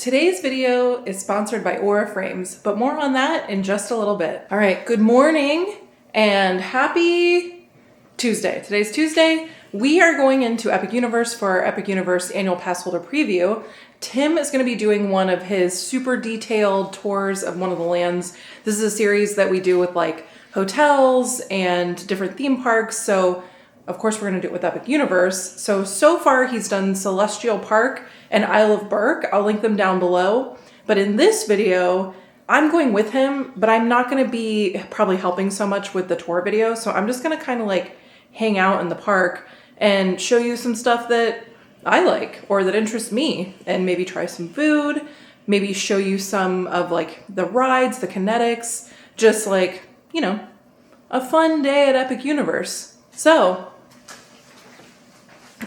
Today's video is sponsored by Aura Frames, but more on that in just a little bit. All right, good morning and happy Tuesday. Today's Tuesday. We are going into Epic Universe for our Epic Universe annual pass holder preview. Tim is going to be doing one of his super detailed tours of one of the lands. This is a series that we do with like hotels and different theme parks. So of course we're going to do it with Epic Universe. So far he's done Celestial Park and Isle of Berk. I'll link them down below. But in this video, I'm going with him, but I'm not going to be probably helping so much with the tour video. So I'm just going to kind of like hang out in the park and show you some stuff that I like or that interests me, and maybe try some food, maybe show you some of like the rides, the kinetics, just like, you know, a fun day at Epic Universe. So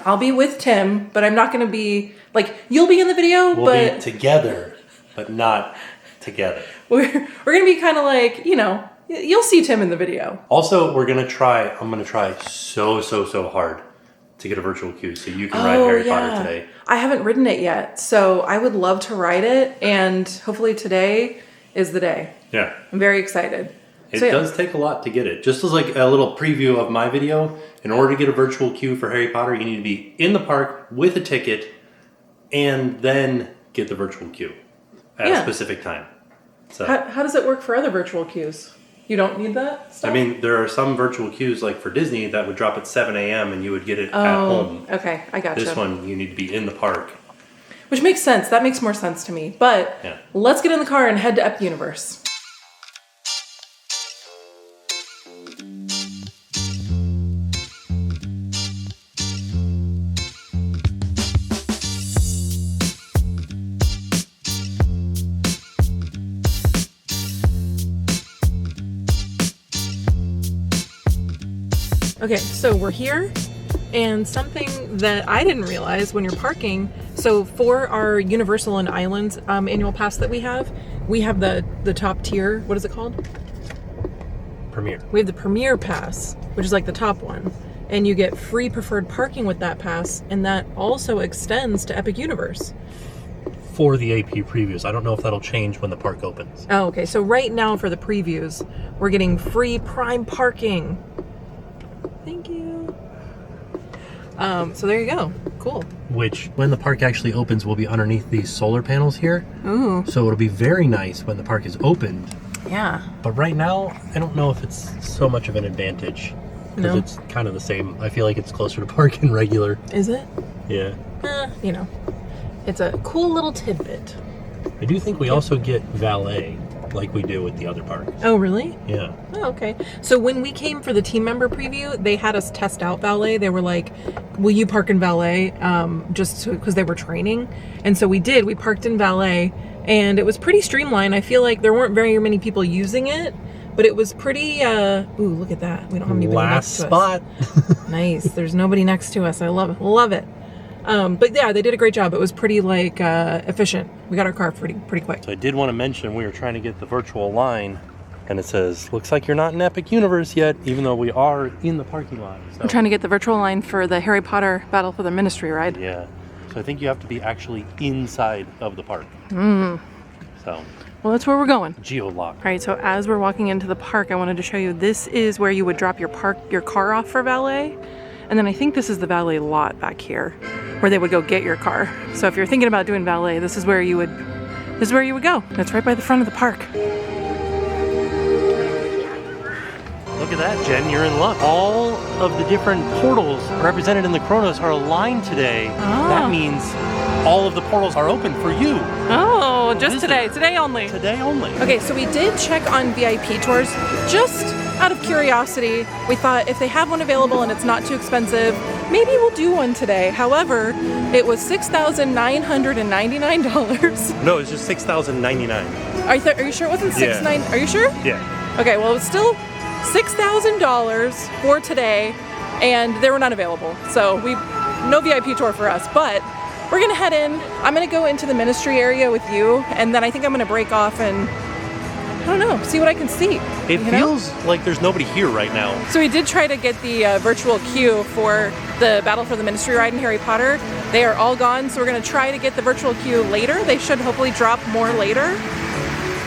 I'll be with Tim, but I'm not going to be like, you'll be in the video, we'll be together, but not together. We're going to be kind of like, you know, you'll see Tim in the video. Also, I'm going to try so hard to get a virtual queue so you can ride Harry Potter today. I haven't ridden it yet, so I would love to ride it, and hopefully today is the day. Yeah. I'm very excited. It does take a lot to get it. Just as like a little preview of my video, in order to get a virtual queue for Harry Potter, you need to be in the park with a ticket and then get the virtual queue at a specific time. So how does it work for other virtual queues? You don't need that stuff? I mean, there are some virtual queues like for Disney that would drop at 7 a.m. and you would get it at home. Okay, I gotcha. This one, you need to be in the park. Which makes sense. That makes more sense to me. But let's get in the car and head to Epic Universe. Okay, so we're here, and something that I didn't realize when you're parking, so for our Universal and Islands annual pass that we have the top tier, what is it called? Premier. We have the Premier Pass, which is like the top one, and you get free preferred parking with that pass, and that also extends to Epic Universe. For the AP previews. I don't know if that'll change when the park opens. Oh, okay, so right now for the previews, we're getting free prime parking. Thank you. So there you go. Cool. Which, when the park actually opens, will be underneath these solar panels here. Ooh. So it'll be very nice when the park is opened. Yeah. But right now, I don't know if it's so much of an advantage. Because it's kind of the same. I feel like it's closer to park and regular. Is it? Yeah. You know, it's a cool little tidbit. I do think we also get valet, like we do with the other parks. Oh, really? Yeah. Oh, okay. So when we came for the team member preview, they had us test out valet. They were like, will you park in valet? Just because they were training. And so we did. We parked in valet, and it was pretty streamlined. I feel like there weren't very many people using it, but it was pretty, ooh, look at that. We don't have anybody next to us. Last spot. Nice. There's nobody next to us. I love it. Love it. But yeah, they did a great job. It was pretty like efficient. We got our car pretty quick. So I did want to mention we were trying to get the virtual line, and it says, looks like you're not in Epic Universe yet, even though we are in the parking lot. So, I'm trying to get the virtual line for the Harry Potter Battle for the Ministry ride. Yeah. So I think you have to be actually inside of the park. So. Well, that's where we're going. Geo-lock. All right, so as we're walking into the park, I wanted to show you, this is where you would drop your car off for valet. And then I think this is the valet lot back here, where they would go get your car. So if you're thinking about doing valet, this is where you would go. That's right by the front of the park. Look at that, Jen, you're in luck. All of the different portals represented in the Chronos are aligned today. Oh. That means all of the portals are open for you. Oh, just today only. Today only. Okay, so we did check on VIP tours just out of curiosity. We thought if they have one available and it's not too expensive, maybe we'll do one today. However, it was $6,999. No, it's just $6,099. Are you sure it wasn't $6,999? Are you sure? Yeah. Okay, well, it was still $6,000 for today, and they were not available. So no VIP tour for us, but we're gonna head in. I'm gonna go into the ministry area with you, and then I think I'm gonna break off and I don't know, see what I can see. It feels like there's nobody here right now. So we did try to get the virtual queue for the Battle for the Ministry ride in Harry Potter. They are all gone, so we're going to try to get the virtual queue later. They should hopefully drop more later.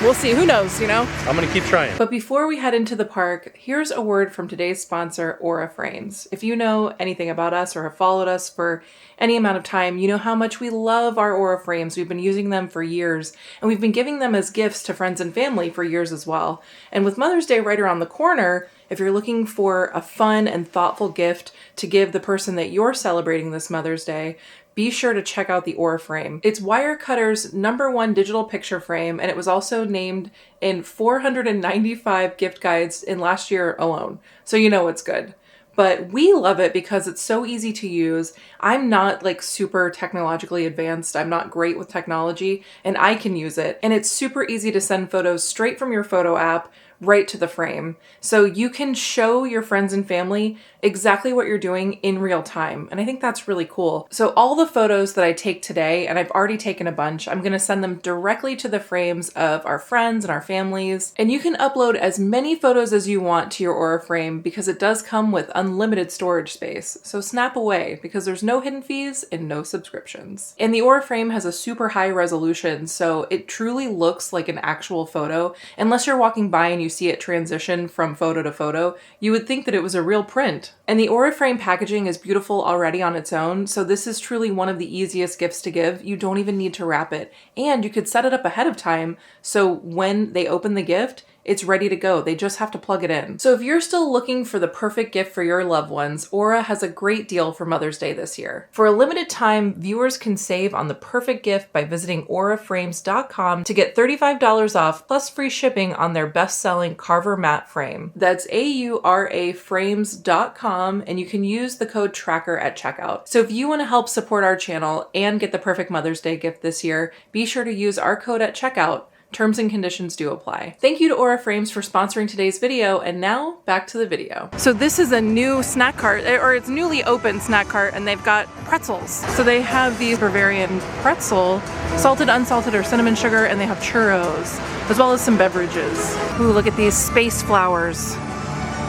We'll see, who knows, I'm gonna keep trying. But before we head into the park, here's a word from today's sponsor, Aura Frames. If you know anything about us or have followed us for any amount of time, you know how much we love our Aura Frames. We've been using them for years, and we've been giving them as gifts to friends and family for years as well. And with Mother's Day right around the corner, if you're looking for a fun and thoughtful gift to give the person that you're celebrating this Mother's Day, be sure to check out the Aura Frame. It's Wirecutter's #1 digital picture frame, and it was also named in 495 gift guides in last year alone. So you know it's good. But we love it because it's so easy to use. I'm not like super technologically advanced. I'm not great with technology, and I can use it. And it's super easy to send photos straight from your photo app right to the frame. So you can show your friends and family exactly what you're doing in real time. And I think that's really cool. So all the photos that I take today, and I've already taken a bunch, I'm gonna send them directly to the frames of our friends and our families. And you can upload as many photos as you want to your Aura frame because it does come with unlimited storage space. So snap away because there's no hidden fees and no subscriptions. And the Aura frame has a super high resolution, so it truly looks like an actual photo. Unless you're walking by and you see it transition from photo to photo, you would think that it was a real print. And the Aura frame packaging is beautiful already on its own, so this is truly one of the easiest gifts to give. You don't even need to wrap it. And you could set it up ahead of time, so when they open the gift, it's ready to go. They just have to plug it in. So if you're still looking for the perfect gift for your loved ones, Aura has a great deal for Mother's Day this year. For a limited time, viewers can save on the perfect gift by visiting auraframes.com to get $35 off plus free shipping on their best-selling Carver matte frame. That's auraframes.com, and you can use the code TRACKER at checkout. So if you want to help support our channel and get the perfect Mother's Day gift this year, be sure to use our code at checkout. Terms and conditions do apply. Thank you to Aura Frames for sponsoring today's video, and now back to the video. So this is a new snack cart, or it's newly opened snack cart, and they've got pretzels. So they have these Bavarian pretzel, salted, unsalted, or cinnamon sugar, and they have churros, as well as some beverages. Ooh, look at these space flowers.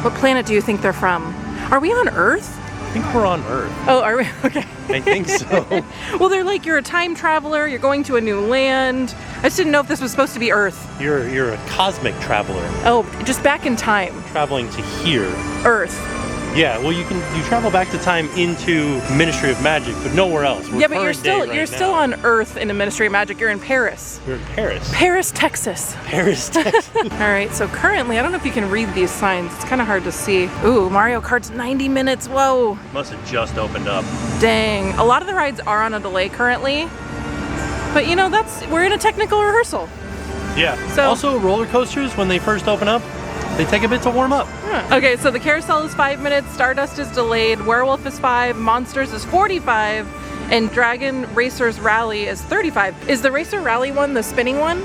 What planet do you think they're from? Are we on Earth? I think we're on Earth. Oh, are we? Okay. I think so. Well, they're like, you're a time traveler, you're going to a new land. I just didn't know if this was supposed to be Earth. You're a cosmic traveler. Oh, just back in time. Traveling to here. Earth. Yeah, well, you travel back to time into Ministry of Magic, but nowhere else. Yeah, but you're still on Earth in the Ministry of Magic. You're in Paris. You're in Paris. Paris, Texas. Paris, Texas. All right, so currently, I don't know if you can read these signs. It's kind of hard to see. Ooh, Mario Kart's 90 minutes. Whoa. Must have just opened up. Dang. A lot of the rides are on a delay currently, but we're in a technical rehearsal. Yeah. So, also, roller coasters, when they first open up, they take a bit to warm up. Okay, so the carousel is 5 minutes, Stardust is delayed, Werewolf is 5, Monsters is 45, and Dragon Racers Rally is 35. Is the Racer Rally one the spinning one?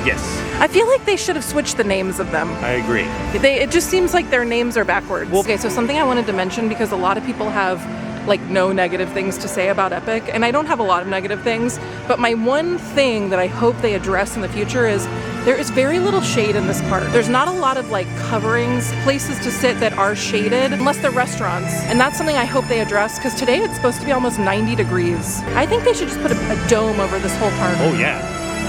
Yes. I feel like they should have switched the names of them. I agree. It just seems like their names are backwards. Well, okay, so something I wanted to mention, because a lot of people have like no negative things to say about Epic, and I don't have a lot of negative things, but my one thing that I hope they address in the future is there is very little shade in this park. There's not a lot of like coverings, places to sit that are shaded, unless they're restaurants. And that's something I hope they address, because today it's supposed to be almost 90 degrees. I think they should just put a dome over this whole park. Oh yeah,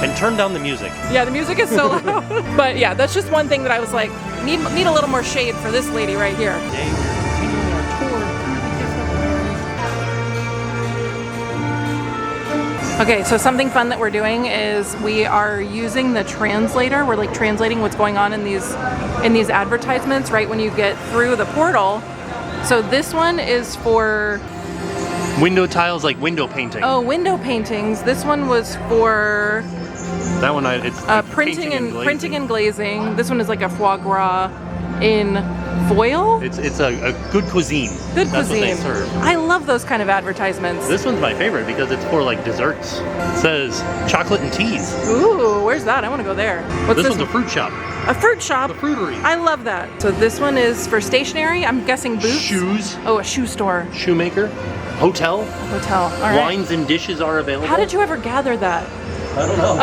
and turn down the music. Yeah, the music is so loud. But yeah, that's just one thing that I was like, need a little more shade for this lady right here. Today we're continuing our tour through the different areas. Okay, so something fun that we're doing is we are using the translator. We're like translating what's going on in these advertisements right when you get through the portal. So this one is for window tiles, like window painting. Oh, window paintings. This one was for that one. It's like printing and glazing. This one is like a foie gras in foil. It's a good cuisine. Good That's cuisine. what they serve. I love those kind of advertisements. This one's my favorite because it's for like desserts. It says chocolate and teas. Ooh, where's that? I want to go there. What's this one's a fruit shop. A fruit shop? The fruitery. I love that. So this one is for stationery. I'm guessing boots. Shoes. Oh, a shoe store. Shoemaker. Hotel. Hotel. All right. Wines and dishes are available. How did you ever gather that? I don't know.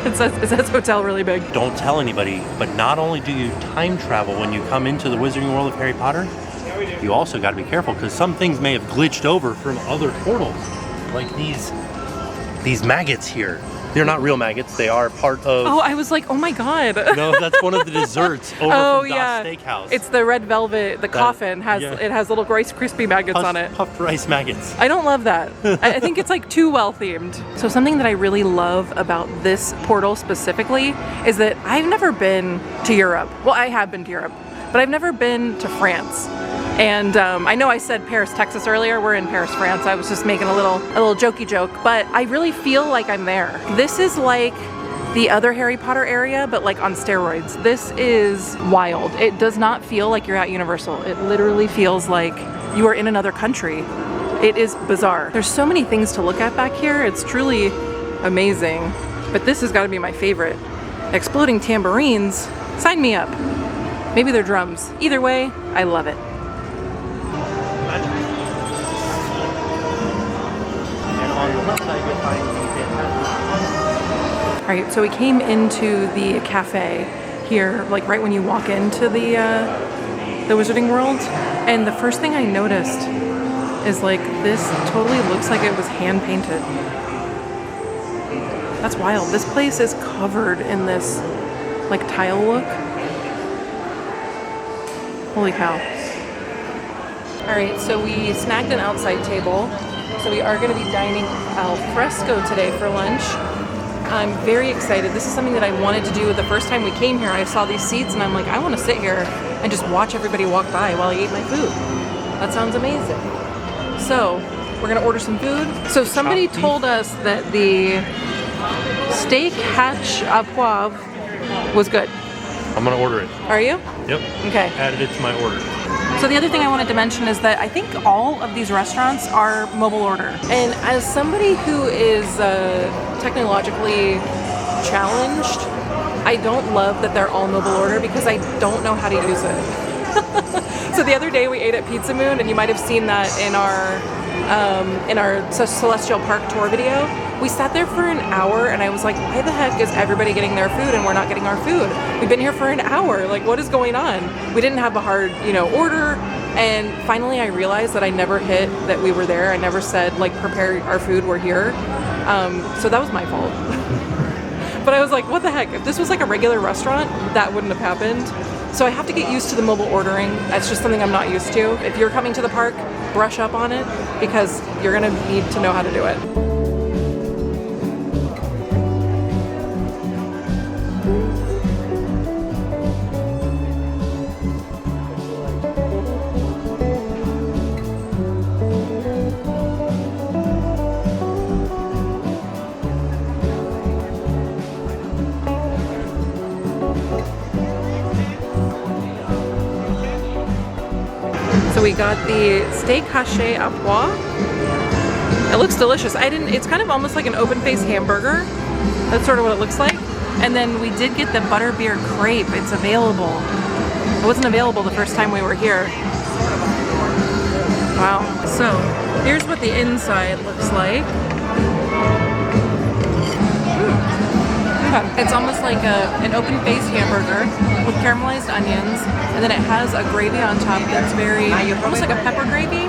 It says hotel really big. Don't tell anybody, but not only do you time travel when you come into the Wizarding World of Harry Potter, you also got to be careful because some things may have glitched over from other portals, like these maggots here. They're not real maggots. They are part of... Oh, I was like, oh my God. No, that's one of the desserts over from Das Steakhouse. It's the red velvet, the coffin. It has little Rice Krispie maggots on it. Puffed rice maggots. I don't love that. I think it's like too well themed. So something that I really love about this portal specifically is that I've never been to Europe. Well, I have been to Europe, but I've never been to France. And I know I said Paris, Texas earlier. We're in Paris, France. I was just making a little jokey joke, but I really feel like I'm there. This is like the other Harry Potter area, but like on steroids. This is wild. It does not feel like you're at Universal. It literally feels like you are in another country. It is bizarre. There's so many things to look at back here. It's truly amazing. But this has got to be my favorite. Exploding tambourines. Sign me up. Maybe they're drums. Either way, I love it. All right, so we came into the cafe here, like right when you walk into the Wizarding World, and the first thing I noticed is like this totally looks like it was hand painted. That's wild. This place is covered in this like tile look. Holy cow. All right, so we snagged an outside table. So we are going to be dining al fresco today for lunch. I'm very excited. This is something that I wanted to do the first time we came here. I saw these seats and I'm like, I want to sit here and just watch everybody walk by while I eat my food. That sounds amazing. So we're going to order some food. So somebody told us that the steak hache à poivre was good. I'm going to order it. Are you? Yep. Okay. Added it to my order. So the other thing I wanted to mention is that I think all of these restaurants are mobile order. And as somebody who is technologically challenged, I don't love that they're all mobile order because I don't know how to use it. So the other day we ate at Pizza Moon, and you might have seen that in our Celestial Park tour video. We sat there for an hour and I was like, why the heck is everybody getting their food and we're not getting our food? We've been here for an hour. Like, what is going on? We didn't have a hard, order. And finally I realized that I never hit that we were there. I never said, like, prepare our food, we're here. So that was my fault. But I was like, what the heck? If this was like a regular restaurant, that wouldn't have happened. So I have to get used to the mobile ordering. That's just something I'm not used to. If you're coming to the park, brush up on it because you're gonna need to know how to do it. So we got the steak haché à pois. It looks delicious. It's kind of almost like an open-faced hamburger. That's sort of what it looks like. And then we did get the butterbeer crepe. It's available. It wasn't available the first time we were here. Wow. So here's what the inside looks like. Okay. It's almost like an open-faced hamburger with caramelized onions, and then it has a gravy on top that's almost like a pepper gravy.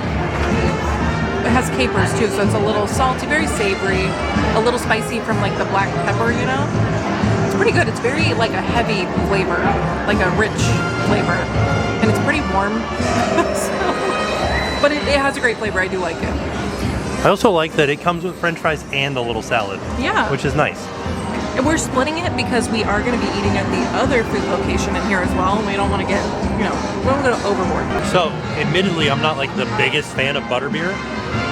It has capers too, so it's a little salty, very savory, a little spicy from like the black pepper, It's pretty good. It's very like a heavy flavor, like a rich flavor, and it's pretty warm. But it has a great flavor. I do like it. I also like that it comes with French fries and a little salad. Yeah. Which is nice. And we're splitting it because we are going to be eating at the other food location in here as well, and we don't want to get, we don't want to go overboard. So, admittedly, I'm not like the biggest fan of butterbeer,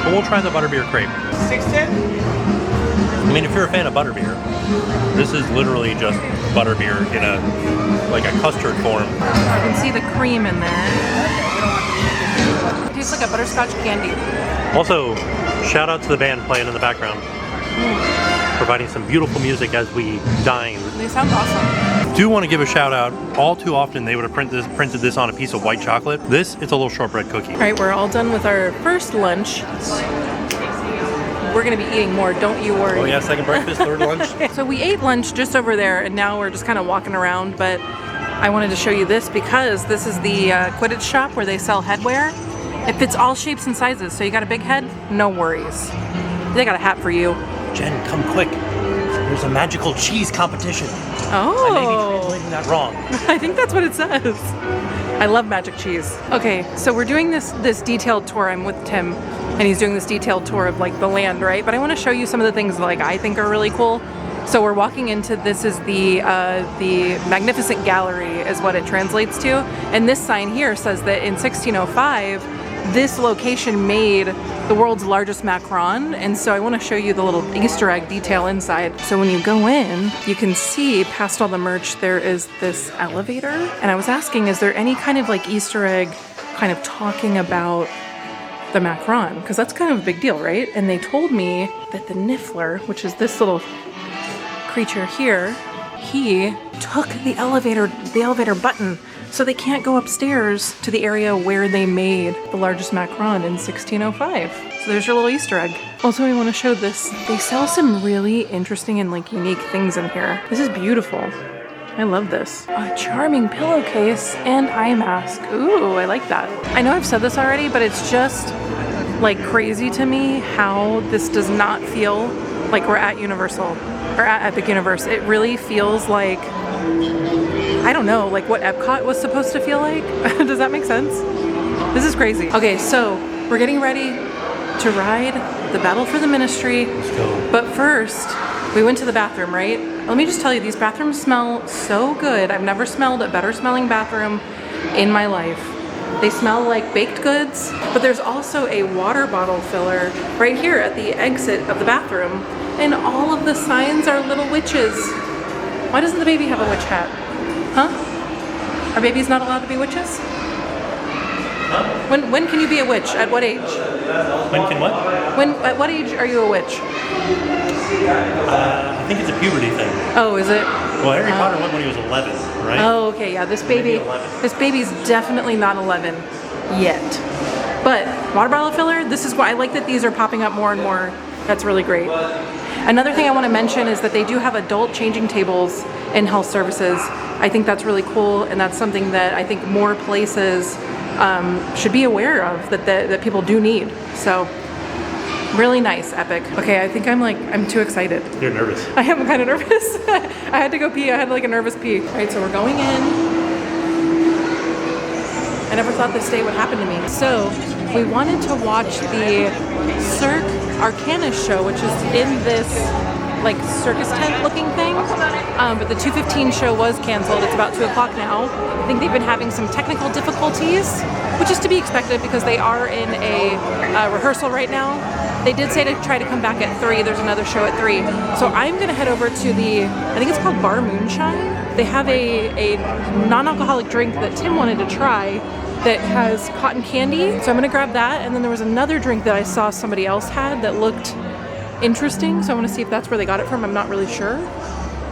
but we'll try the butterbeer crepe. 16? I mean, if you're a fan of butterbeer, this is literally just butterbeer in like a custard form. You can see the cream in there. It tastes like a butterscotch candy. Also, shout out to the band playing in the background. Providing some beautiful music as we dine. They sound awesome. Do want to give a shout out. All too often they would have printed this on a piece of white chocolate. This, it's a little shortbread cookie. All right, we're all done with our first lunch. we're gonna be eating more, don't you worry. Oh yeah, second breakfast, third lunch. So we ate lunch just over there, and now we're just kind of walking around, but I wanted to show you this because this is the Quidditch shop where they sell headwear. It fits all shapes and sizes, so you got a big head, no worries. They got a hat for you. Jen, come quick. There's a magical cheese competition. Oh. I may be translating that wrong. I think that's what it says. I love magic cheese. Okay, so we're doing this detailed tour. I'm with Tim, and he's doing this detailed tour of like the land, right? But I want to show you some of the things that, like, I think are really cool. So we're walking into, this is the Magnificent Gallery is what it translates to. And this sign here says that in 1605, this location made the world's largest macaron. And so I want to show you the little Easter egg detail inside. So when you go in, you can see past all the merch, there is this elevator. And I was asking, is there any kind of like Easter egg kind of talking about the macaron? Because that's kind of a big deal, right? And they told me that the Niffler, which is this little creature here, he took the elevator button, so they can't go upstairs to the area where they made the largest macaron in 1605. So there's your little Easter egg. Also, I want to show this. They sell some really interesting and like unique things in here. This is beautiful. I love this. A charming pillowcase and eye mask. Ooh, I like that. I know I've said this already, but it's just like crazy to me how this does not feel like we're at Universal or at Epic Universe. It really feels like, I don't know, like what Epcot was supposed to feel like. Does that make sense? This is crazy. Okay, so we're getting ready to ride the Battle for the Ministry. Let's go. But first, we went to the bathroom, right? Let me just tell you, these bathrooms smell so good. I've never smelled a better smelling bathroom in my life. They smell like baked goods, but there's also a water bottle filler right here at the exit of the bathroom. And all of the signs are little witches. Why doesn't the baby have a witch hat? Huh? Are babies not allowed to be witches? Huh? When can you be a witch? At what age? When can what? At what age are you a witch? I think it's a puberty thing. Oh, is it? Well, Harry Potter went when he was 11, right? Oh, okay, yeah. This baby's definitely not 11 yet. But water bottle filler, this is why I like that these are popping up more and more. That's really great. Another thing I want to mention is that they do have adult changing tables in health services. I think that's really cool, and that's something that I think more places should be aware of, that people do need. So really nice, Epic. Okay, I think I'm too excited. You're nervous. I am kind of nervous. I had to go pee. I had like a nervous pee. All right, so we're going in. I never thought this day would happen to me. So we wanted to watch the Cirque Arcanus show, which is in this like circus tent looking thing, but the 2:15 show was canceled. It's about 2 o'clock now. I think they've been having some technical difficulties, which is to be expected because they are in a rehearsal right now. They did say to try to come back at 3. There's another show at 3. So I'm gonna head over to I think it's called Bar Moonshine. They have a non-alcoholic drink that Tim wanted to try that has cotton candy. So I'm gonna grab that. And then there was another drink that I saw somebody else had that looked interesting. So I wanna see if that's where they got it from. I'm not really sure.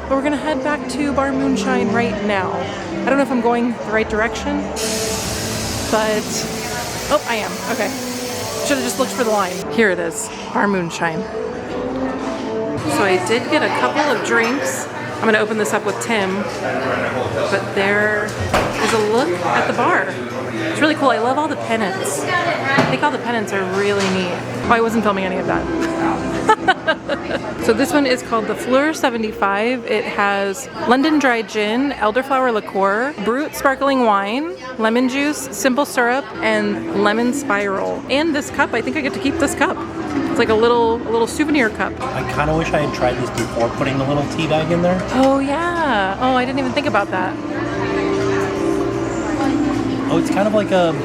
But we're gonna head back to Bar Moonshine right now. I don't know if I'm going the right direction, but, oh, I am, okay. Should have just looked for the line. Here it is, Bar Moonshine. So I did get a couple of drinks. I'm gonna open this up with Tim, but there is a look at the bar. It's really cool. I love all the pennants. I think all the pennants are really neat. Oh, I wasn't filming any of that. So this one is called the Fleur 75. It has London dry gin, elderflower liqueur, brut sparkling wine, lemon juice, simple syrup, and lemon spiral. And this cup, I think I get to keep this cup. It's like a little souvenir cup. I kind of wish I had tried this before putting the little tea bag in there. Oh yeah. Oh, I didn't even think about that. Oh, it's kind of like a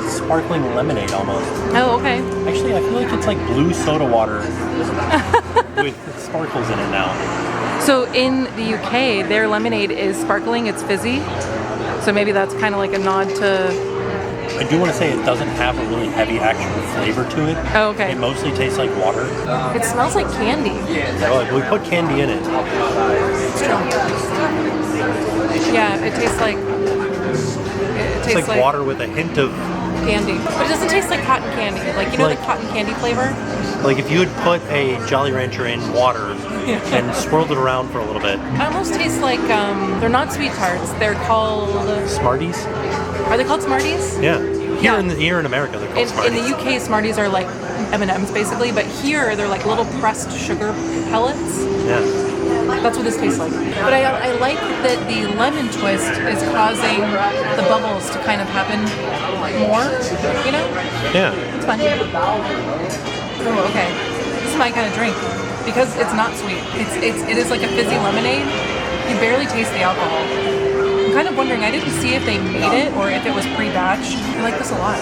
sparkling lemonade almost. Oh, okay. Actually, I feel like it's like blue soda water with sparkles in it now. So in the UK, their lemonade is sparkling, it's fizzy. So maybe that's kind of like a nod to... I do want to say it doesn't have a really heavy actual flavor to it. Oh, okay. It mostly tastes like water. It smells like candy. Oh, we put candy in it. It's true. Yeah, it tastes like... It's like water with a hint of candy. But it doesn't taste like cotton candy. Like, you know, Like- the cotton candy flavor? Like if you had put a Jolly Rancher in water and swirled it around for a little bit. It almost tastes like, they're not sweet tarts. They're called, Smarties? are they called Smarties? Yeah. Yeah. Here in America, they're called In Smarties. the UK, Smarties are like M&Ms basically, but here they're like little pressed sugar pellets. Yeah. That's what this tastes like. But I like that the lemon twist is causing the bubbles to kind of happen more, you know? Yeah. It's fun. Oh, okay. This is my kind of drink because it's not sweet. It is like a fizzy lemonade. You barely taste the alcohol. I'm kind of wondering, I didn't see if they made it or if it was pre-batch. I like this a lot.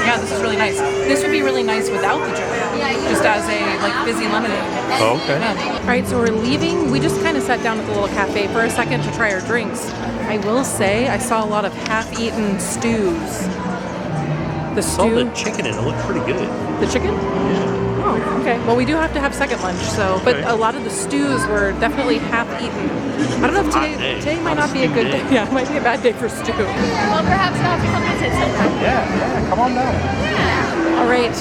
Yeah, this is really nice. This would be really nice without the gin, just as a like fizzy lemonade. Oh, okay. Yeah. All right, so we're leaving. We just kind of sat down at the little cafe for a second to try our drinks. I will say I saw a lot of half-eaten stews. The Saw stew, the chicken in it. It looked pretty good. the chicken? Oh, okay. Well, we do have to have second lunch, so. But Okay. a lot of the stews were definitely half-eaten. I don't know if Hot day. today might Hot not be a good stew day. day. Yeah, it might be a bad day for stew. Well, perhaps you'll have to come visit sometime. Yeah, come on down. All right,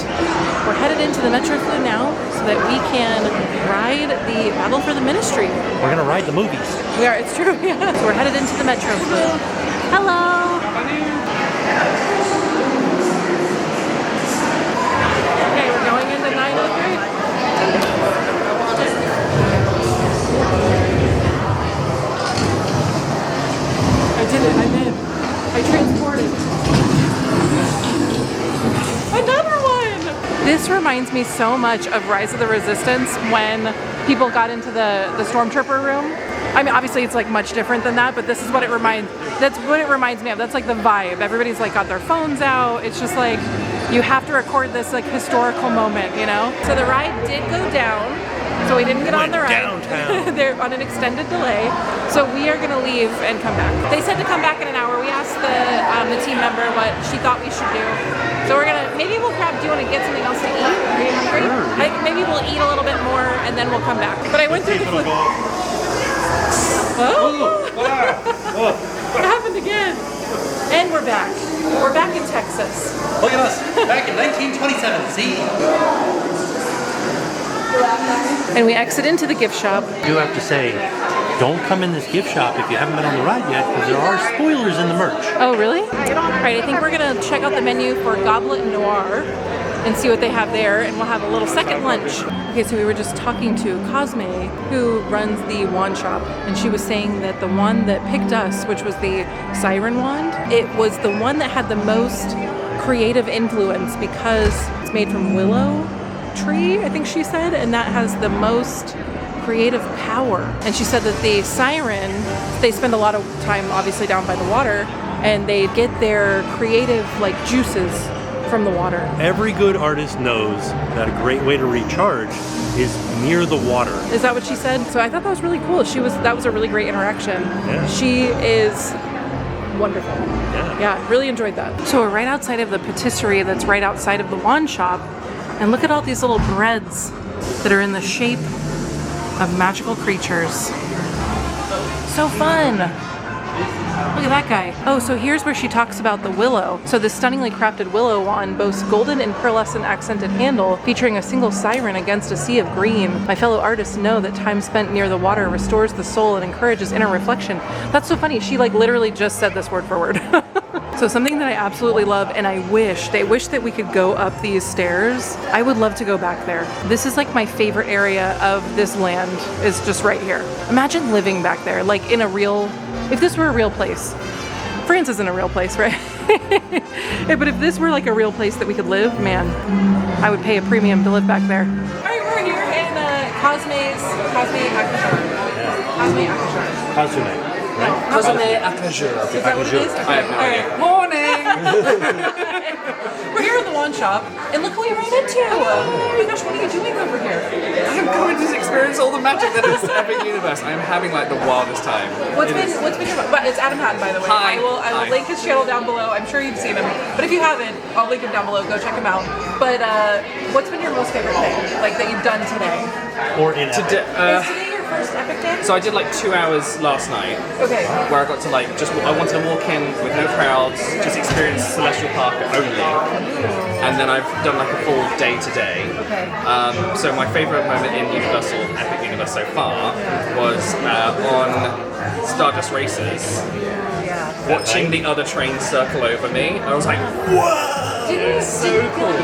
we're headed into the Metro Flu now so that we can ride the Battle for the Ministry. We're gonna ride the movies. We are, it's true, yeah. So we're headed into the Metro Flu. Hello. Okay, we're going into 903. I did it, I'm in. I transported. Another one! This reminds me so much of Rise of the Resistance when people got into the Stormtrooper room. I mean, obviously it's like much different than that, but this is what it reminds me of. That's like the vibe. Everybody's like got their phones out. It's just like, you have to record this like historical moment, you know? So the ride did go down. So we didn't get on the ride. Downtown. They're on an extended delay. So we are gonna leave and come back. They said to come back in an hour. We asked the team member what she thought we should do. So we're gonna, maybe we'll grab, do you wanna get something else to eat? Are you hungry? Sure. Maybe we'll eat a little bit more and then we'll come back. But I went through the food. Oh! It happened again. And we're back. We're back in Texas. Look at us, back in 1927. See? And we exit into the gift shop. I do have to say, don't come in this gift shop if you haven't been on the ride yet, because there are spoilers in the merch. Oh, really? All right, I think we're gonna check out the menu for Goblet Noir and see what they have there, and we'll have a little second lunch. Okay, so we were just talking to Cosme, who runs the wand shop, and she was saying that the one that picked us, which was the Siren wand, it was the one that had the most creative influence because it's made from willow tree, I think she said, and that has the most creative power. And she said that the Siren, they spend a lot of time obviously down by the water, and they get their creative like juices from the water. Every good artist knows that a great way to recharge is near the water. Is that what she said? So I thought that was really cool. That was a really great interaction. Yeah. She is wonderful. Yeah. Yeah, really enjoyed that. So we're right outside of the patisserie that's right outside of the wand shop, and look at all these little breads that are in the shape of magical creatures. So fun. Look at that guy. Oh, so here's where she talks about the willow. So the stunningly crafted willow wand boasts golden and pearlescent accented handle featuring a single siren against a sea of green. My fellow artists know that time spent near the water restores the soul and encourages inner reflection. That's so funny. She like literally just said this word for word. So something that I absolutely love, and they wish that we could go up these stairs. I would love to go back there. This is like my favorite area of this land, is just right here. Imagine living back there, like if this were a real place. France isn't a real place, right? Yeah, but if this were like a real place that we could live, man, I would pay a premium to live back there. All right, we're here in Cosme Akashar. Kazume, right? Cosme Akajura. Is that what it is? I have no idea. Morning! We're here in the wand shop, and look who we ran into! Oh my gosh, what are you doing over here? I'm coming to experience all the magic that is the Epic Universe. I'm having like the wildest time. What's been your? But it's Adam Hatton, by the way. Hi. I will Hi. link his channel down below. I'm sure you've seen him, but if you haven't, I'll link him down below. Go check him out. But what's been your most favorite thing, like that you've done today? Or in Today, Is today your your first Epic day? So I did like 2 hours last night. Okay. Where I got to like I wanted to walk in with no crowds, just experience Celestial Park only, and then I've done like a full day today. Okay. So my favourite moment in Universal Epic Universe so far was on Stardust Races, watching the other train circle over me. I was like, whoa! So cool.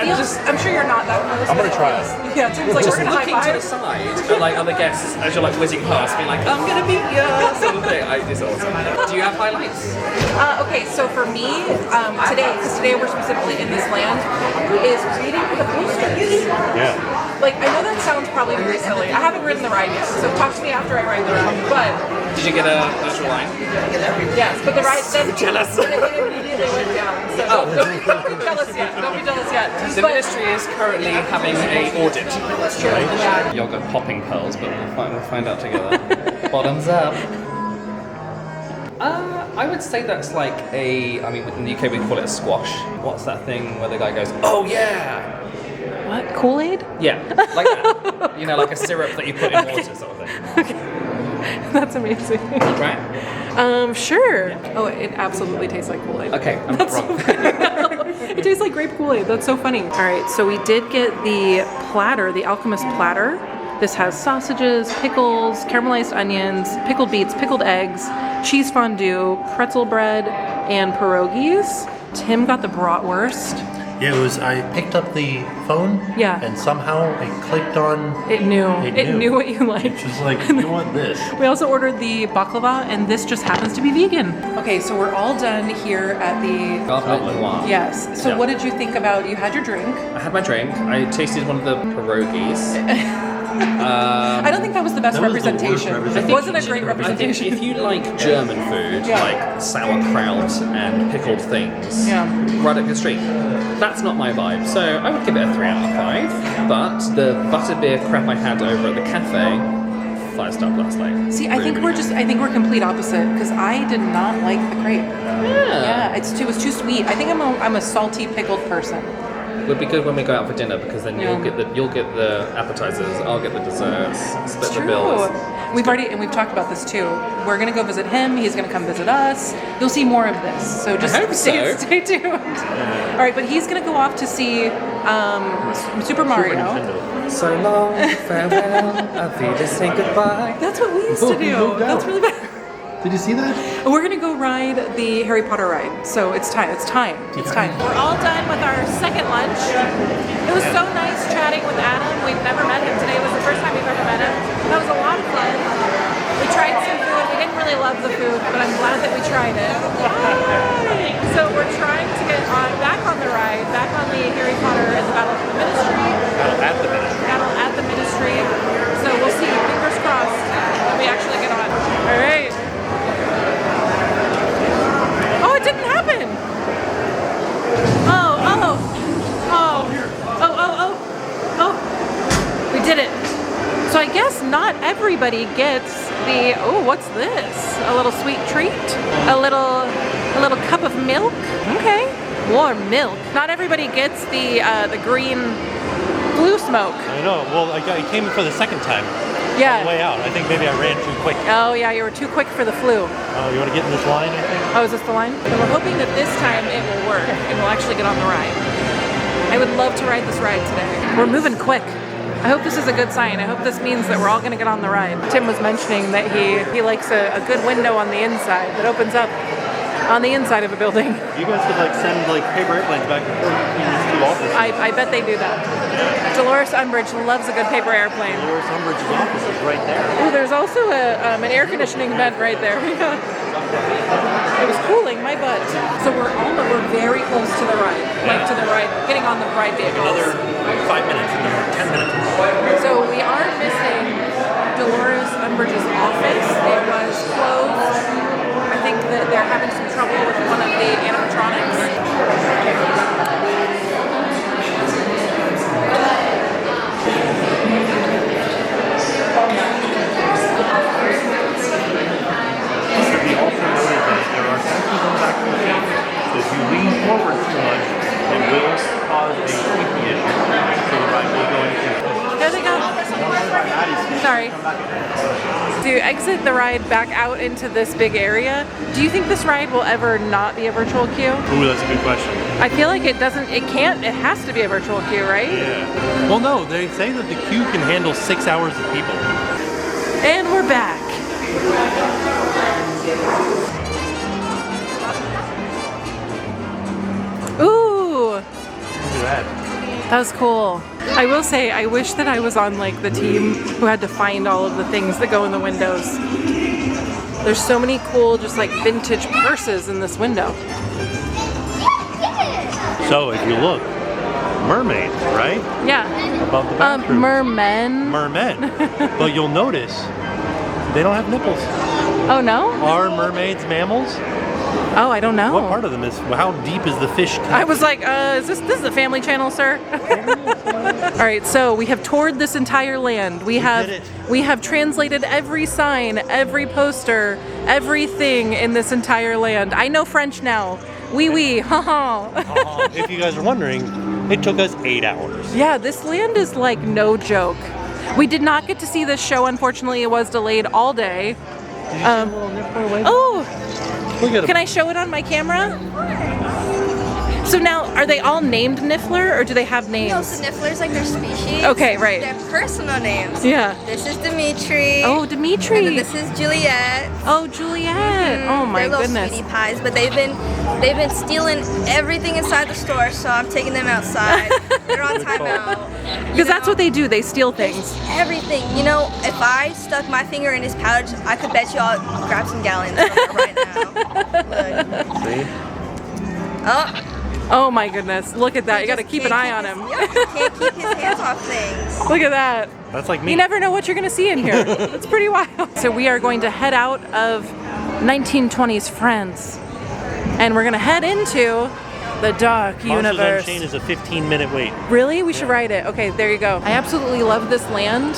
I'm sure you're not that close. I'm gonna try it. Yeah, it seems like Just we're gonna looking to the side at like other guests as you're like whizzing past, being like, I'm gonna beat you, sort of thing. It's awesome. Do you have highlights? Okay, so for me, today, because today we're specifically in this land, is reading the posters. Yeah. Like, I know that sounds probably very silly. I haven't ridden the ride yet, so talk to me after I ride the ride. But Did you get a virtual line? yes, but the ride then jealous. it immediately went down. So don't be jealous yet. Don't be jealous yet. The ministry is currently having a audit. That's true. Yeah. Yoga popping pearls, but we'll find out together. Bottoms up. I would say that's like I mean, in the UK we call it a squash. What's that thing where the guy goes, oh yeah! What? Kool-Aid? Yeah, like that. You know, like a syrup that you put in water sort of thing. That's amazing. Right? Sure. Oh, it absolutely tastes like Kool-Aid. Okay, I'm wrong. It tastes like grape Kool-Aid. That's so funny. All right, so we did get the platter, the Alchemist platter. This has sausages, pickles, caramelized onions, pickled beets, pickled eggs, cheese fondue, pretzel bread, and pierogies. Tim got the bratwurst. Yeah, it was. I picked up the phone. Yeah. And somehow it clicked on. It knew. It knew what you liked. It's just like, you want this. We also ordered the baklava, and this just happens to be vegan. Okay, so we're all done here at the... Goblet Noir. Yes. So Yeah. what did you think about... You had your drink. I had my drink. I tasted one of the pierogies. I don't think that was the best That was the worst representation. It representation. wasn't a great I think representation. if you like German food, Yeah. like sauerkraut and pickled things, Yeah. right up your street, that's not my vibe. So I would give it a 3 out of 5. But the butterbeer crap I had over at the cafe, 5-star plus. Like, See, I think we're complete opposite because I did not like the crepe. Yeah, it was too sweet. I think I'm a salty pickled person. It would be good when we go out for dinner because then Yeah. you'll get the appetizers, I'll get the desserts, split the bills. We've talked about this too. We're gonna go visit him. He's gonna come visit us. You'll see more of this. So just I hope so. stay tuned. All right, but he's gonna go off to see Super Mario. Nintendo. So long, farewell, auf Wiedersehen, goodbye. That's what we used to do. That's really bad. Did you see that? We're gonna go ride the Harry Potter ride. So it's time. It's time. We're all done with our second lunch. It was so nice chatting with Adam. We've never met him today. It was the first time we've ever met him. That was a lot of fun. We tried some food. We didn't really love the food, but I'm glad that we tried it. So we're trying to get back on the ride, back on the Harry Potter and the Battle of the Ministry. Battle at the Ministry. So we'll see. Fingers crossed that we actually get on. All right. Oh, it didn't happen. We did it. So I guess not everybody gets the, oh, what's this? A little sweet treat? A little cup of milk? Okay. Warm milk. Not everybody gets the green blue smoke. I know. Well, I came in for the second time. Yeah. On the way out. I think maybe I ran too quick. Oh yeah, you were too quick for the flu. Oh, you want to get in this line, I think? Oh, is this the line? And we're hoping that this time it will work and we'll actually get on the ride. I would love to ride this ride today. We're moving quick. I hope this is a good sign. I hope this means that we're all going to get on the ride. Tim was mentioning that he likes a good window on the inside that opens up on the inside of a building. You guys could send paper airplanes back and forth between these two offices. I bet they do that. Dolores Umbridge loves a good paper airplane. Dolores Umbridge's office is right there. Oh, there's also an air conditioning vent right there. It was cooling my butt. So we're very close to the ride, getting on the ride vehicle. Another 5 minutes and then we're 10 minutes. So we are missing Dolores Umbridge's office. It was closed. I think that they're having some trouble with one of the animatronics. If you lean forward too much, it will cause a safety issue. So the ride will go into. There they go. Sorry. To exit the ride back out into this big area, do you think this ride will ever not be a virtual queue? Ooh, that's a good question. I feel like it can't, it has to be a virtual queue, right? Yeah. Well, no, they say that the queue can handle 6 hours of people. And we're back. Ooh, Look at that. that was cool. I will say, I wish that I was on like the team who had to find all of the things that go in the windows. There's so many cool, just like vintage purses in this window. So if you look, mermaids, right? Yeah. Above the bathroom. Mermen. Mermen. But you'll notice they don't have nipples. Oh no? Are mermaids mammals? Oh, I don't know. What part of them is? How deep is the fish? I was like, is this is the Family Channel, sir? All right, so we have toured this entire land. We have translated every sign, every poster, everything in this entire land. I know French now. Oui, haha. If you guys are wondering, it took us 8 hours. Yeah, this land is like no joke. We did not get to see this show, unfortunately. It was delayed all day. Oh, Look at can I show it on my camera? So now, are they all named Niffler, or do they have names? No, so Niffler's like their species. Okay, right. Their personal names. Yeah. This is Dimitri. Oh, Dimitri. And then this is Juliet. Oh, Juliet. Oh my They're goodness. little sweetie pies, but they've been stealing everything inside the store, so I'm taking them outside. They're on timeout. Because that's what they do. They steal things. Everything. You know, if I stuck my finger in his pouch, I could bet you I'll grab some gallons from her right now. Look. See? Oh. Oh my goodness. Look at that. You got to keep an eye on him. Yeah, he can't keep his hands off things. Look at that. That's like me. You never know what you're going to see in here. It's pretty wild. So we are going to head out of 1920s France. And we're going to head into the dark universe. Unchained is a 15-minute wait. Really? We should ride it. Okay, there you go. I absolutely love this land.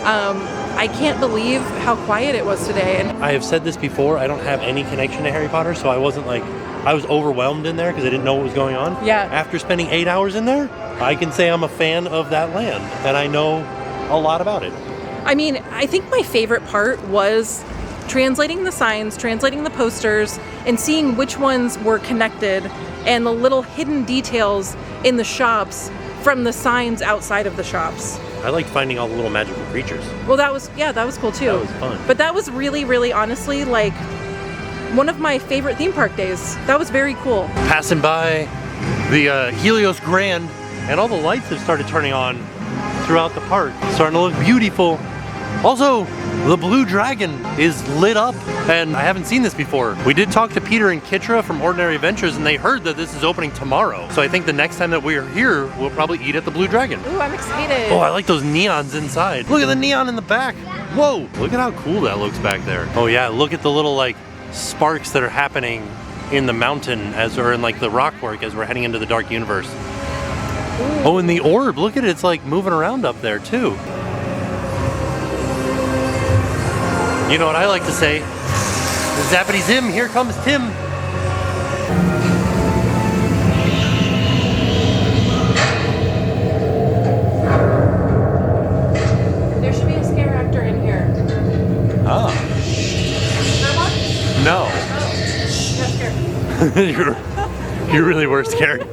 I can't believe how quiet it was today. And I have said this before, I don't have any connection to Harry Potter, so I was overwhelmed in there because I didn't know what was going on. Yeah. After spending 8 hours in there, I can say I'm a fan of that land, and I know a lot about it. I mean, I think my favorite part was translating the signs, translating the posters, and seeing which ones were connected, and the little hidden details in the shops from the signs outside of the shops. I liked finding all the little magical creatures. Well, that was cool too. That was fun. But that was really, really honestly like one of my favorite theme park days. That was very cool. Passing by the Helios Grand, and all the lights have started turning on throughout the park. Starting to look beautiful. Also, the Blue Dragon is lit up, and I haven't seen this before. We did talk to Peter and Kitra from Ordinary Adventures, and they heard that this is opening tomorrow. So I think the next time that we're here, we'll probably eat at the Blue Dragon. Ooh, I'm excited. Oh, I like those neons inside. Look at the neon in the back. Whoa, look at how cool that looks back there. Oh yeah, look at the little like sparks that are happening in the mountain or in like the rockwork as we're heading into the dark universe. Ooh. Oh, and the orb, look at it, it's like moving around up there too. You know what I like to say? Zappity Zim, here comes Tim. There should be a scare actor in here. Ah. No. You really were scared.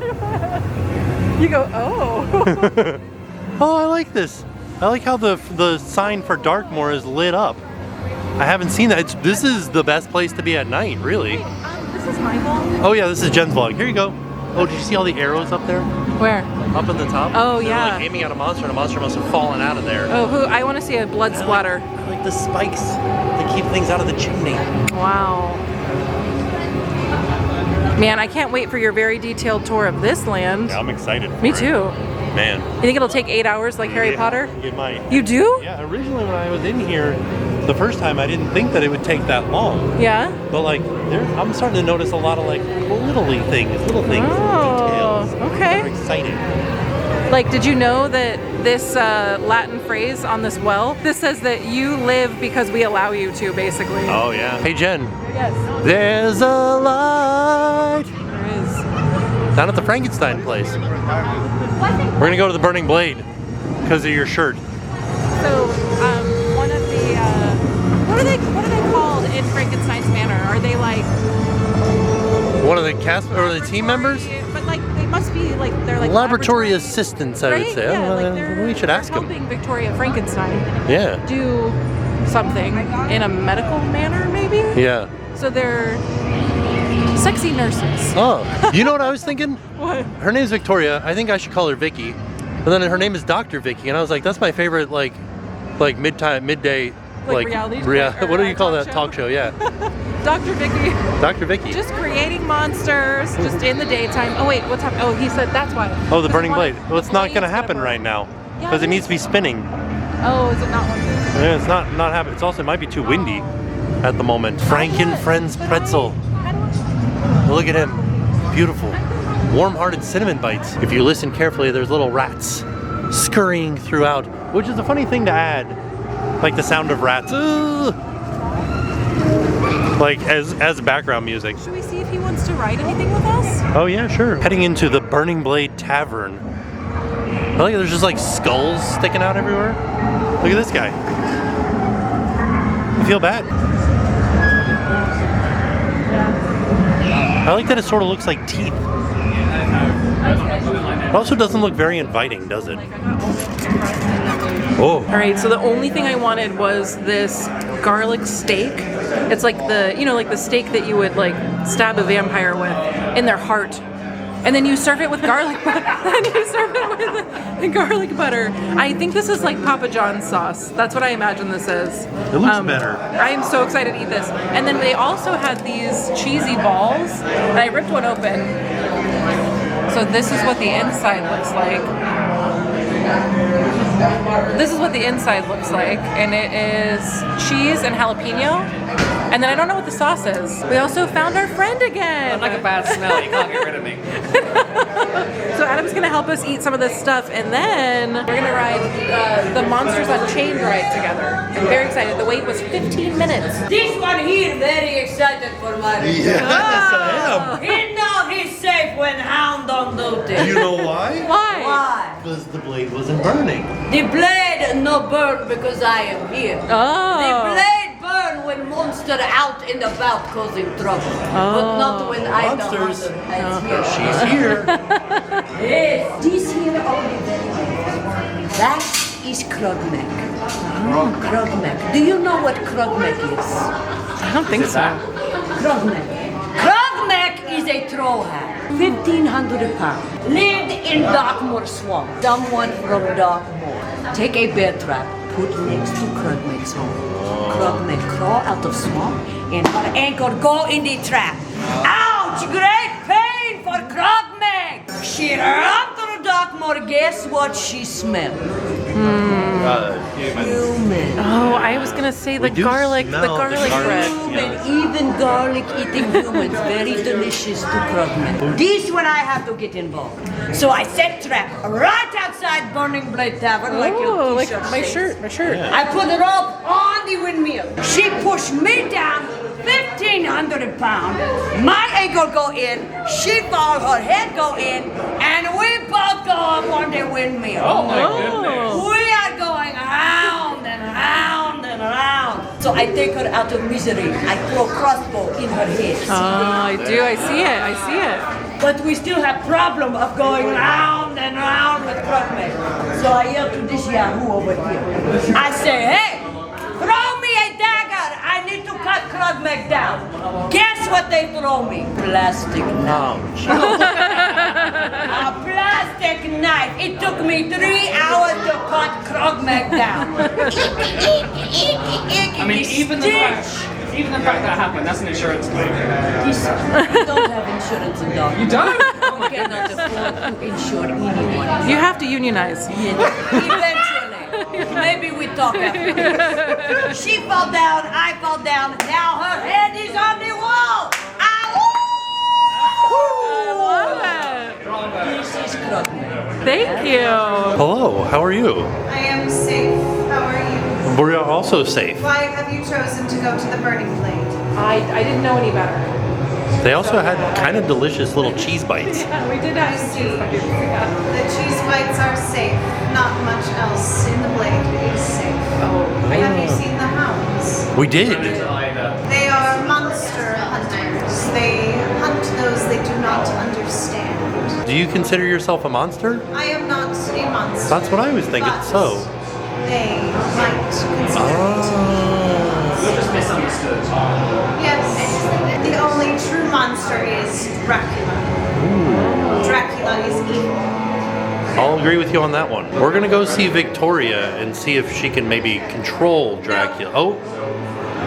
You go, oh. Oh, I like this. I like how the sign for Darkmoor is lit up. I haven't seen that. This is the best place to be at night, really. This is my vlog. Oh yeah, this is Jen's vlog. Here you go. Oh, did you see all the arrows up there? Where? Up in the top? Oh, They're yeah. like aiming at a monster, and a monster must have fallen out of there. Oh, I want to see a blood splatter. I like the spikes to keep things out of the chimney. Wow. Man, I can't wait for your very detailed tour of this land. Yeah, I'm excited for Me it. too. Man. You think it'll take 8 hours like Harry Potter? It might. You do? Yeah, originally when I was in here, the first time I didn't think that it would take that long. Yeah? But like, I'm starting to notice a lot of like little things, Oh, details. okay. They're exciting. Like, did you know that this Latin phrase on this well, this says that you live because we allow you to, basically. Oh yeah. Hey Jen. Yes. There's a light. There is. Down at the Frankenstein place. We're gonna go to the Burning Blade because of your shirt. So, cast or the team members? But like they must be like they're like Laboratory assistants, I would right? say. Yeah, like We should ask they're them. helping Victoria Frankenstein Yeah. do something in a medical manner, maybe. Yeah. So they're sexy nurses. Oh, you know what I was thinking? What? Her name's Victoria. I think I should call her Vicky. But then her name is Dr. Vicky, and I was like, that's my favorite like midday Like reality show what do or you call talk that show? talk show? Yeah. Dr. Vicky. Dr. Vicky. Just creating monsters, just in the daytime. Oh wait, what's happening? Oh, he said that's why. Oh, the burning One- blade. Well, it's not blade's going to happen burn. right now Yeah, because it it needs is. to be spinning. Oh, is it not one? Yeah, it's not happening. It's also it might be too windy at the moment. Franken Friends pretzel. Look at him. Beautiful. Warm-hearted cinnamon bites. If you listen carefully, there's little rats scurrying throughout, which is a funny thing to add. Like the sound of rats. Like as background music. Should we see if he wants to write anything with us? Oh yeah, sure. Heading into the Burning Blade Tavern. I like there's just like skulls sticking out everywhere. Look at this guy. I feel bad. I like that it sort of looks like teeth. It also doesn't look very inviting, does it? Oh. All right, so the only thing I wanted was this garlic steak. It's like the steak that you would like stab a vampire with in their heart. And then you serve it with garlic butter. Then you serve it with the garlic butter. I think this is like Papa John's sauce. That's what I imagine this is. It looks better. I am so excited to eat this. And then they also had these cheesy balls, and I ripped one open. So this is what the inside looks like. This is what the inside looks like, and it is cheese and jalapeno. And then I don't know what the sauce is. We also found our friend again. I'm like a bad smell. You can't get rid of me. So Adam's gonna help us eat some of this stuff, and then we're gonna ride the Monsters Unchained ride together. I'm very excited. The wait was 15 minutes. This one here very excited for my return. Yes, I He knows he's safe when hound on duty. am. You know why? Why? Why? Because the blade wasn't burning. The blade no burn because I am here. The Oh. blade burn when monster out and about causing trouble. But not when I the Monsters. hunter is here. She's here. Yes. This here only very good. That is Krogmek. Krogmek. Do you know what Krogmek is? I don't think so. Krogmek. Krogmek is a troll hat. 1,500 pounds. Lived in Darkmoor Swamp. Someone from Darkmoor. Take a bear trap. Put next to Krogmek's home. Krogmek crawl out of swamp and her ankle go in the trap. Ouch! Great pain for Krogmek. She ran through Darkmoor. Guess what she smelled? Human. Oh, I was gonna say the do garlic smell the garlic garlic. bread. Human, even garlic eating humans, very delicious to Krogman. This when I have to get involved. So I set trap right outside Burning Blade Tavern, like your Oh, like t-shirt my says. shirt, my shirt. I put the rope on the windmill. She pushed me down, 1,500 pounds. My ankle go in, she fall, her head go in, and we both go up on the windmill. Oh my goodness. We are going round and round and round. So I take her out of misery. I throw crossbow in her head. Oh, I do. I see it. I see it. But we still have problem of going round and round with Krugman. So I yell to this yahoo over here. I say, hey, throw me a dagger. I need to cut Krugman down. Guess what they throw me? Plastic knife. A plastic knife. It took me 3 hours to cut Krugman down. I mean, even the fact that happened, that's an insurance claim. You don't have insurance in dog. You don't? You cannot afford to insure anyone. You have to unionize. Eventually. Maybe we talk after this. She fell down, I fell down. Now her head is on the wall. This is Krugman. Thank you. Hello, how are you? I am safe. How are you? We're also safe. Why have you chosen to go to the Burning Blade? I didn't know any better. They also had kind of delicious little cheese bites. Yeah, we did have some cheese bites. Yeah. The cheese bites are safe. Not much else in the Blade is safe. Have you seen the hounds? We did. They are monster hunters. They hunt those they do not you consider yourself a monster? I am not a monster. That's what I was thinking. but So. They might consider You're just misunderstood. it. Yes. The only true monster is Dracula. Dracula is evil. I'll agree with you on that one. We're gonna go see Victoria and see if she can maybe control Dracula. Oh,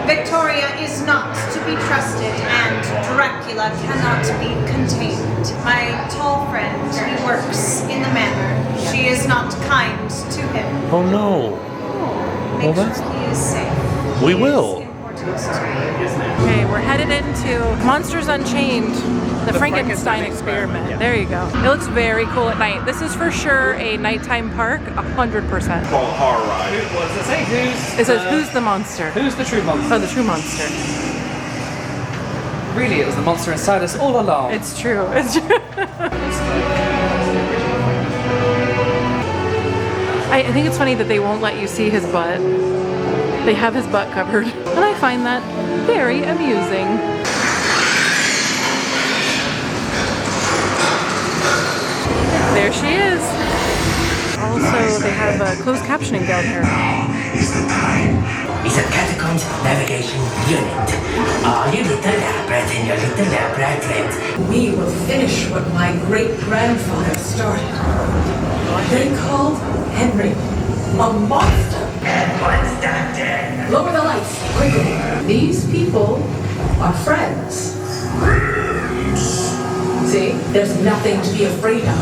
Victoria is not to be trusted, and Dracula cannot be contained. My tall friend, he works in the manor. She is not kind to him. oh no. Make Well, that's- sure he is safe. We He will. is important to me. Okay, we're headed into Monsters Unchained, the Frankenstein experiment. There you go. It looks very cool at night. This is for sure a nighttime park, 100%. Horror ride. What does it say? It says, who's the monster? Who's the true monster? Oh, the true monster. Really, it was the monster inside us all along. It's true. It's true. I think it's funny that they won't let you see his butt. They have his butt covered. And I find that very amusing. There she is. Also, they have closed captioning down here. It's a catacombs navigation unit. All you little labrats and your little labrat friends. We will finish what my great-grandfather started. They called Henry a monster. And one's doctor. Lower the lights, quickly. These people are friends. See, there's nothing to be afraid of.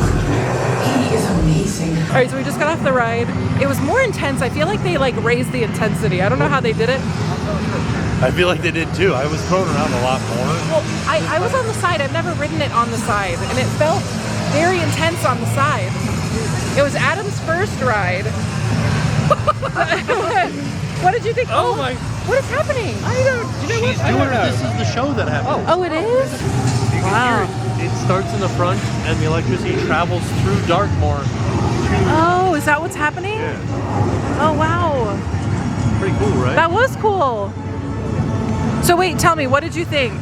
He is amazing. All right, so we just got off the ride. It was more intense. I feel like they raised the intensity. I don't know how they did it. I feel like they did too. I was thrown around a lot more. Well, I was on the side. I've never ridden it on the side, and it felt very intense on the side. It was Adam's first ride. What did you think? Oh my- What is happening? I don't. You know what? This is the show that happened. Oh, it is. You can Wow. hear it. It starts in the front, and the electricity travels through Dartmoor. Oh, is that what's happening? Yeah. Oh, wow. Pretty cool, right? That was cool. So wait, tell me, what did you think?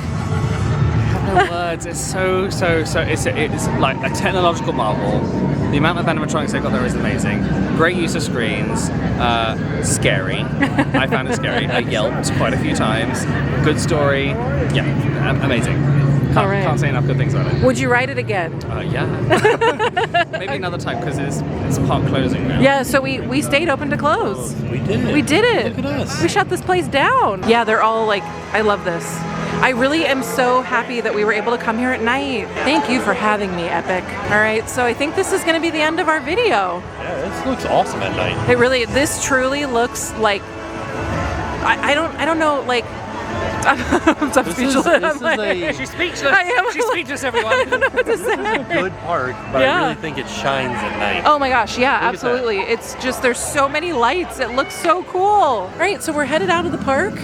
No words. It's so. It's like a technological marvel. The amount of animatronics they've got there is amazing. Great use of screens. Scary. I found it scary. I yelped quite a few times. Good story. Yeah, amazing. All right. Can't say enough good things about it. Would you ride it again? Yeah. Maybe another time because it's park closing now. Yeah, so we stayed open to close. We did it. We did it. Look at us. We shut this place down. Yeah, they're all like, I love this. I really am so happy that we were able to come here at night. Thank you for having me, Epic. All right, so I think this is going to be the end of our video. Yeah, this looks awesome at night. This truly looks like, I don't know, like, I'm speechless. She's speechless. I am. She's speechless, everyone. I don't know what to say. Good park, but Yeah. I really think it shines at night. Oh my gosh, yeah, at that. absolutely. It's just, there's so many lights. It looks so cool. All right, so we're headed out of the park.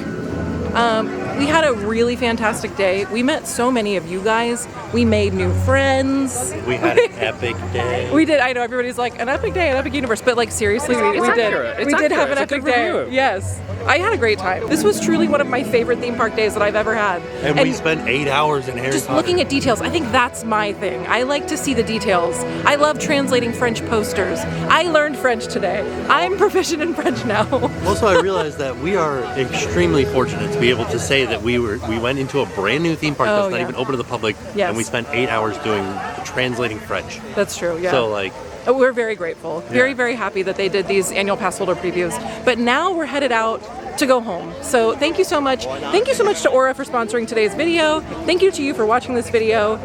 We had a really fantastic day. We met so many of you guys. We made new friends. We had an epic day. We did. I know everybody's like an epic day, an epic universe, but like seriously, we did. accurate. It's We did have an accurate. It's a epic good day. review. Yes, I had a great time. This was truly one of my favorite theme park days that I've ever had. And we spent 8 hours in Harry just Potter. looking at details. I think that's my thing. I like to see the details. I love translating French posters. I learned French today. I'm proficient in French now. Also, I realized that we are extremely fortunate to be able to say that we went into a brand new theme park Oh, that's not yeah. even open to the public, Yes. and we spent 8 hours doing translating French. That's true. Yeah. So like, We're very grateful. Very, Yeah. very happy that they did these annual pass holder previews. But now we're headed out to go home. So thank you so much. Thank you so much to Aura for sponsoring today's video. Thank you to you for watching this video.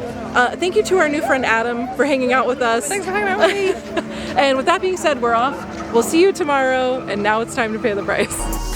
Thank you to our new friend Adam for hanging out with us. Thanks for hanging out with me. And with that being said, we're off. We'll see you tomorrow. And now it's time to pay the price.